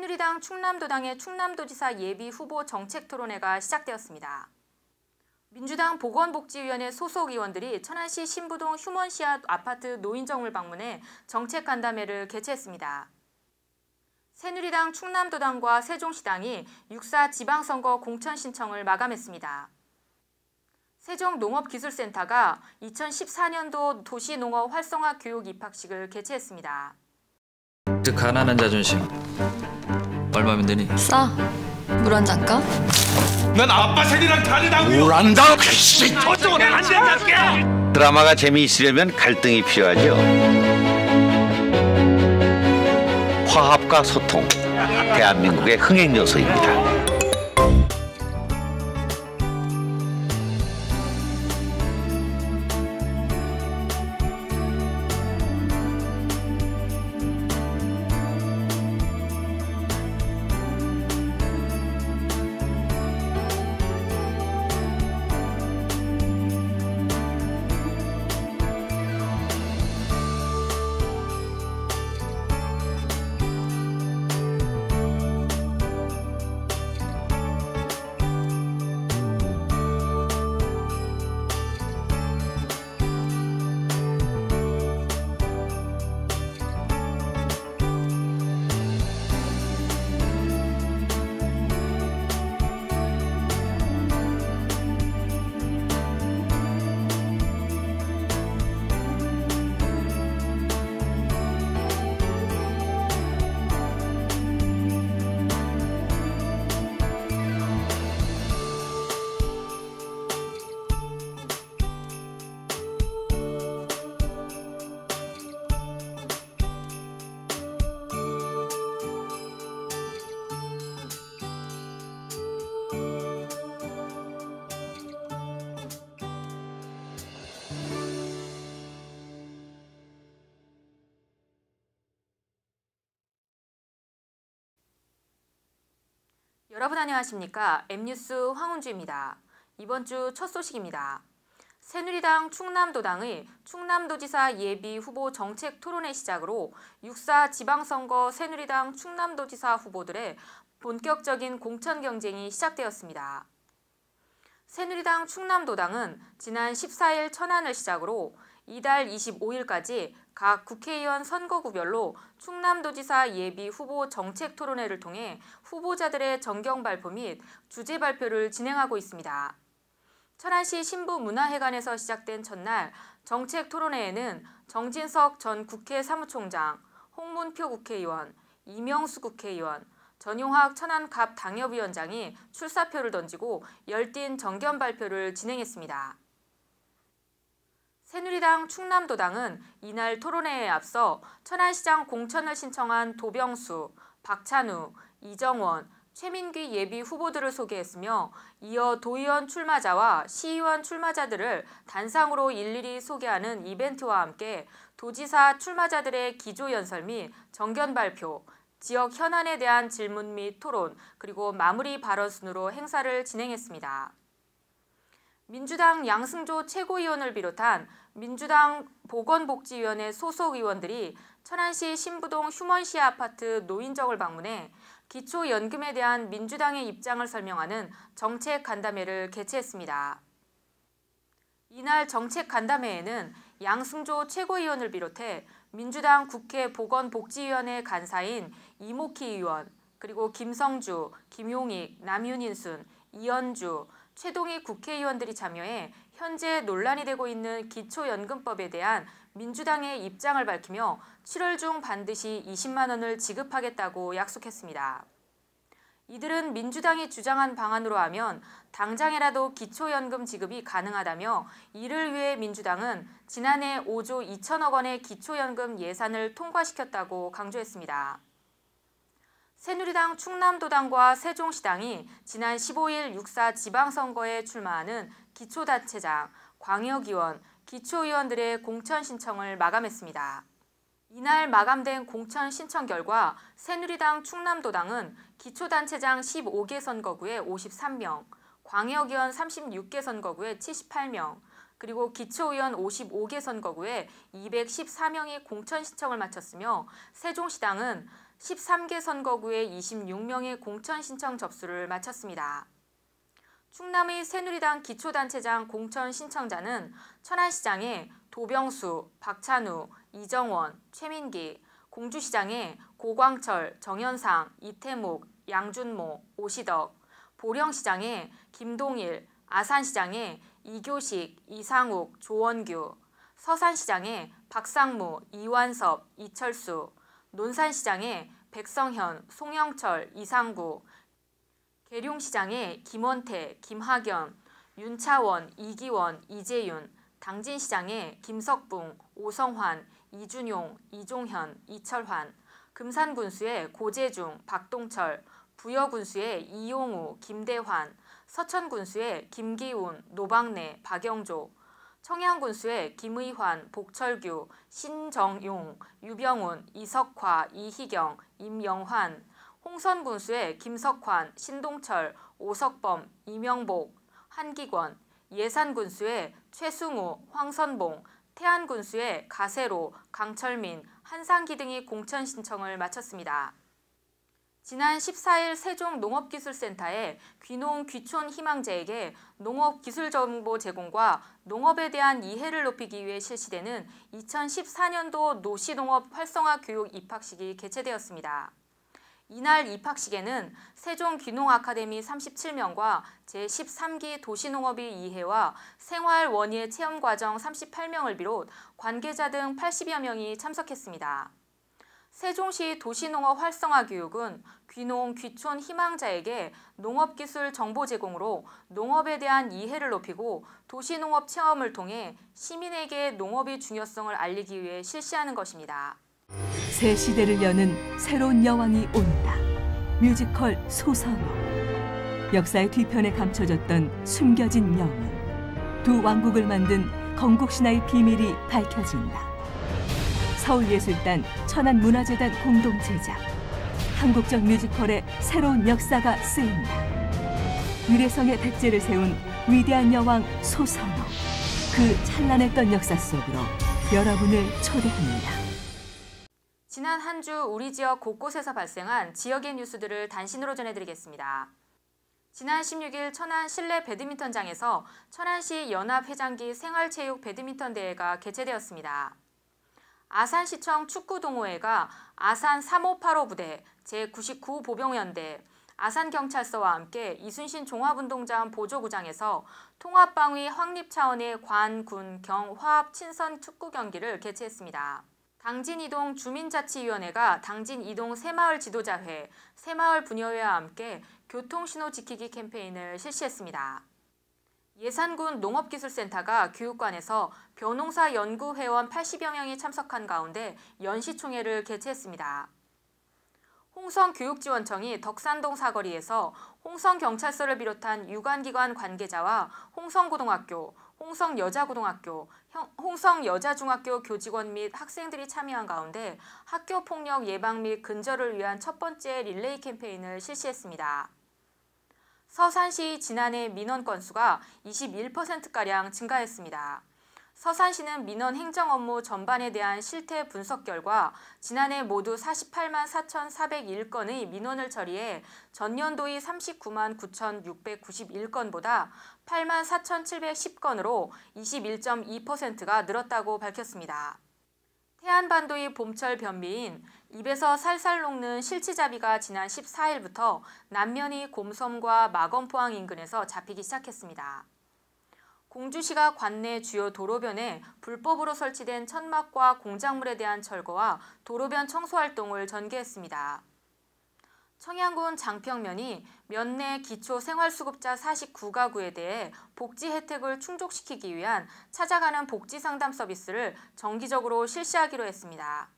새누리당 충남도당의 충남도지사 예비후보 정책토론회가 시작되었습니다. 민주당 보건복지위원회 소속 의원들이 천안시 신부동 휴먼시아 아파트 노인정을 방문해 정책간담회를 개최했습니다. 새누리당 충남도당과 세종시당이 6.4 지방선거 공천 신청을 마감했습니다. 세종농업기술센터가 2014년도 도시농업 활성화 교육 입학식을 개최했습니다. 가난한 자존심 얼마면 되니? 싸. 물 한 잔 까? 난 아빠 생이랑 다르다고요. 뭘 안다? 저쪽은 안 된다니까. 드라마가 재미있으려면 갈등이 필요하죠. 화합과 소통, 대한민국의 흥행 요소입니다. 여러분 안녕하십니까? M뉴스 황은주입니다. 이번 주 첫 소식입니다. 새누리당 충남도당의 충남도지사 예비후보 정책토론회 시작으로 6.4 지방선거 새누리당 충남도지사 후보들의 본격적인 공천 경쟁이 시작되었습니다. 새누리당 충남도당은 지난 14일 천안을 시작으로 이달 25일까지 각 국회의원 선거구별로 충남도지사 예비후보 정책토론회를 통해 후보자들의 전경 발표 및 주제 발표를 진행하고 있습니다. 천안시 신부문화회관에서 시작된 첫날 정책토론회에는 정진석 전 국회 사무총장, 홍문표 국회의원, 이명수 국회의원, 전용학 천안갑 당협위원장이 출사표를 던지고 열띤 정견 발표를 진행했습니다. 새누리당 충남도당은 이날 토론회에 앞서 천안시장 공천을 신청한 도병수, 박찬우, 이정원, 최민귀 예비 후보들을 소개했으며 이어 도의원 출마자와 시의원 출마자들을 단상으로 일일이 소개하는 이벤트와 함께 도지사 출마자들의 기조연설 및 정견 발표, 지역 현안에 대한 질문 및 토론, 그리고 마무리 발언 순으로 행사를 진행했습니다. 민주당 양승조 최고위원을 비롯한 민주당 보건복지위원회 소속 의원들이 천안시 신부동 휴먼시아 아파트 노인정을 방문해 기초연금에 대한 민주당의 입장을 설명하는 정책간담회를 개최했습니다. 이날 정책간담회에는 양승조 최고위원을 비롯해 민주당 국회 보건복지위원회 간사인 이목희 의원, 그리고 김성주, 김용익, 남윤인순, 이현주, 최동희 국회의원들이 참여해 현재 논란이 되고 있는 기초연금법에 대한 민주당의 입장을 밝히며 7월 중 반드시 20만 원을 지급하겠다고 약속했습니다. 이들은 민주당이 주장한 방안으로 하면 당장이라도 기초연금 지급이 가능하다며 이를 위해 민주당은 지난해 5조 2천억 원의 기초연금 예산을 통과시켰다고 강조했습니다. 새누리당 충남도당과 세종시당이 지난 15일 6.4 지방선거에 출마하는 기초단체장, 광역의원, 기초의원들의 공천 신청을 마감했습니다. 이날 마감된 공천 신청 결과 새누리당 충남도당은 기초단체장 15개 선거구에 53명, 광역의원 36개 선거구에 78명, 그리고 기초의원 55개 선거구에 214명이 공천 신청을 마쳤으며 세종시당은 13개 선거구의 26명의 공천 신청 접수를 마쳤습니다. 충남의 새누리당 기초단체장 공천 신청자는 천안시장의 도병수, 박찬우, 이정원, 최민기, 공주시장의 고광철, 정현상, 이태묵, 양준모, 오시덕, 보령시장의 김동일, 아산시장의 이교식, 이상욱, 조원규, 서산시장의 박상무, 이완섭, 이철수, 논산시장의 백성현, 송영철, 이상구, 계룡시장의 김원태, 김학연, 윤차원, 이기원, 이재윤, 당진시장의 김석붕, 오성환, 이준용, 이종현, 이철환, 금산군수의 고재중, 박동철, 부여군수의 이용우, 김대환, 서천군수의 김기훈, 노방래, 박영조, 청양군수의 김의환, 복철규, 신정용, 유병훈, 이석화, 이희경, 임영환, 홍선군수의 김석환, 신동철, 오석범, 이명복, 한기권, 예산군수의 최승우, 황선봉, 태안군수의 가세로, 강철민, 한상기 등이 공천 신청을 마쳤습니다. 지난 14일 세종 농업기술센터에 귀농 귀촌 희망자에게 농업기술정보 제공과 농업에 대한 이해를 높이기 위해 실시되는 2014년도 노시농업 활성화 교육 입학식이 개최되었습니다. 이날 입학식에는 세종 귀농아카데미 37명과 제13기 도시농업의 이해와 생활 원예 체험과정 38명을 비롯 관계자 등 80여 명이 참석했습니다. 세종시 도시농업 활성화 교육은 귀농, 귀촌 희망자에게 농업기술 정보 제공으로 농업에 대한 이해를 높이고 도시농업 체험을 통해 시민에게 농업의 중요성을 알리기 위해 실시하는 것입니다. 새 시대를 여는 새로운 여왕이 온다. 뮤지컬 소선호. 역사의 뒤편에 감춰졌던 숨겨진 영웅. 두 왕국을 만든 건국신화의 비밀이 밝혀진다. 서울예술단, 천안문화재단 공동 제작. 한국적 뮤지컬의 새로운 역사가 쓰인다. 위례성의 백제를 세운 위대한 여왕 소선호. 그 찬란했던 역사 속으로 여러분을 초대합니다. 지난 한 주 우리 지역 곳곳에서 발생한 지역의 뉴스들을 단신으로 전해드리겠습니다. 지난 16일 천안 실내 배드민턴장에서 천안시 연합회장기 생활체육 배드민턴 대회가 개최되었습니다. 아산시청 축구동호회가 아산 3585 부대, 제99 보병연대, 아산경찰서와 함께 이순신 종합운동장 보조구장에서 통합방위 확립 차원의 관, 군, 경, 화합 친선 축구 경기를 개최했습니다. 당진이동 주민자치위원회가 당진이동 새마을 지도자회, 새마을 분여회와 함께 교통신호 지키기 캠페인을 실시했습니다. 예산군 농업기술센터가 교육관에서 벼농사 연구회원 80여 명이 참석한 가운데 연시총회를 개최했습니다. 홍성교육지원청이 덕산동 사거리에서 홍성경찰서를 비롯한 유관기관 관계자와 홍성고등학교, 홍성여자고등학교, 홍성여자중학교 교직원 및 학생들이 참여한 가운데 학교폭력 예방 및 근절을 위한 첫 번째 릴레이 캠페인을 실시했습니다. 서산시 지난해 민원 건수가 21%가량 증가했습니다. 서산시는 민원 행정 업무 전반에 대한 실태 분석 결과 지난해 모두 48만 4,401건의 민원을 처리해 전년도의 39만 9,691건보다 8만 4,710건으로 21.2%가 늘었다고 밝혔습니다. 태안반도의 봄철 변비인 입에서 살살 녹는 실치잡이가 지난 14일부터 남면의 곰섬과 마건포항 인근에서 잡히기 시작했습니다. 공주시가 관내 주요 도로변에 불법으로 설치된 천막과 공작물에 대한 철거와 도로변 청소 활동을 전개했습니다. 청양군 장평면이 면내 기초생활수급자 49가구에 대해 복지 혜택을 충족시키기 위한 찾아가는 복지상담 서비스를 정기적으로 실시하기로 했습니다.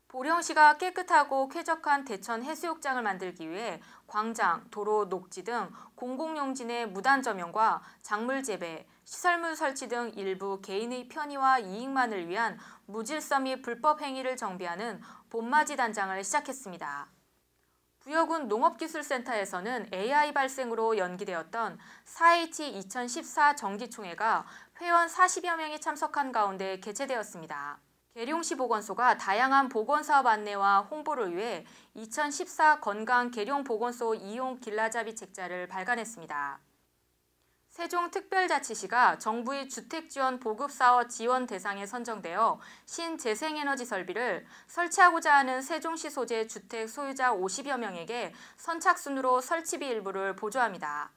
보령시가 깨끗하고 쾌적한 대천 해수욕장을 만들기 위해 광장, 도로, 녹지 등 공공용진의 무단 점용과 작물 재배, 시설물 설치 등 일부 개인의 편의와 이익만을 위한 무질서 및 불법 행위를 정비하는 봄맞이 단장을 시작했습니다. 부여군 농업기술센터에서는 AI 발생으로 연기되었던 4H 2014 정기총회가 회원 40여 명이 참석한 가운데 개최되었습니다. 계룡시 보건소가 다양한 보건사업 안내와 홍보를 위해 2014 건강 계룡보건소 이용 길라잡이 책자를 발간했습니다. 세종특별자치시가 정부의 주택지원 보급사업 지원 대상에 선정되어 신재생에너지 설비를 설치하고자 하는 세종시 소재 주택 소유자 50여 명에게 선착순으로 설치비 일부를 보조합니다.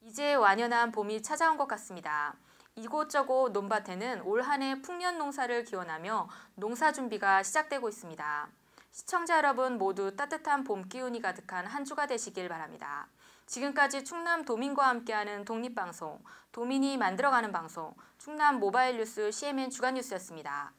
이제 완연한 봄이 찾아온 것 같습니다. 이곳저곳 논밭에는 올 한 해 풍년 농사를 기원하며 농사 준비가 시작되고 있습니다. 시청자 여러분 모두 따뜻한 봄 기운이 가득한 한 주가 되시길 바랍니다. 지금까지 충남 도민과 함께하는 독립방송, 도민이 만들어가는 방송, 충남 모바일 뉴스 CMN 주간 뉴스였습니다.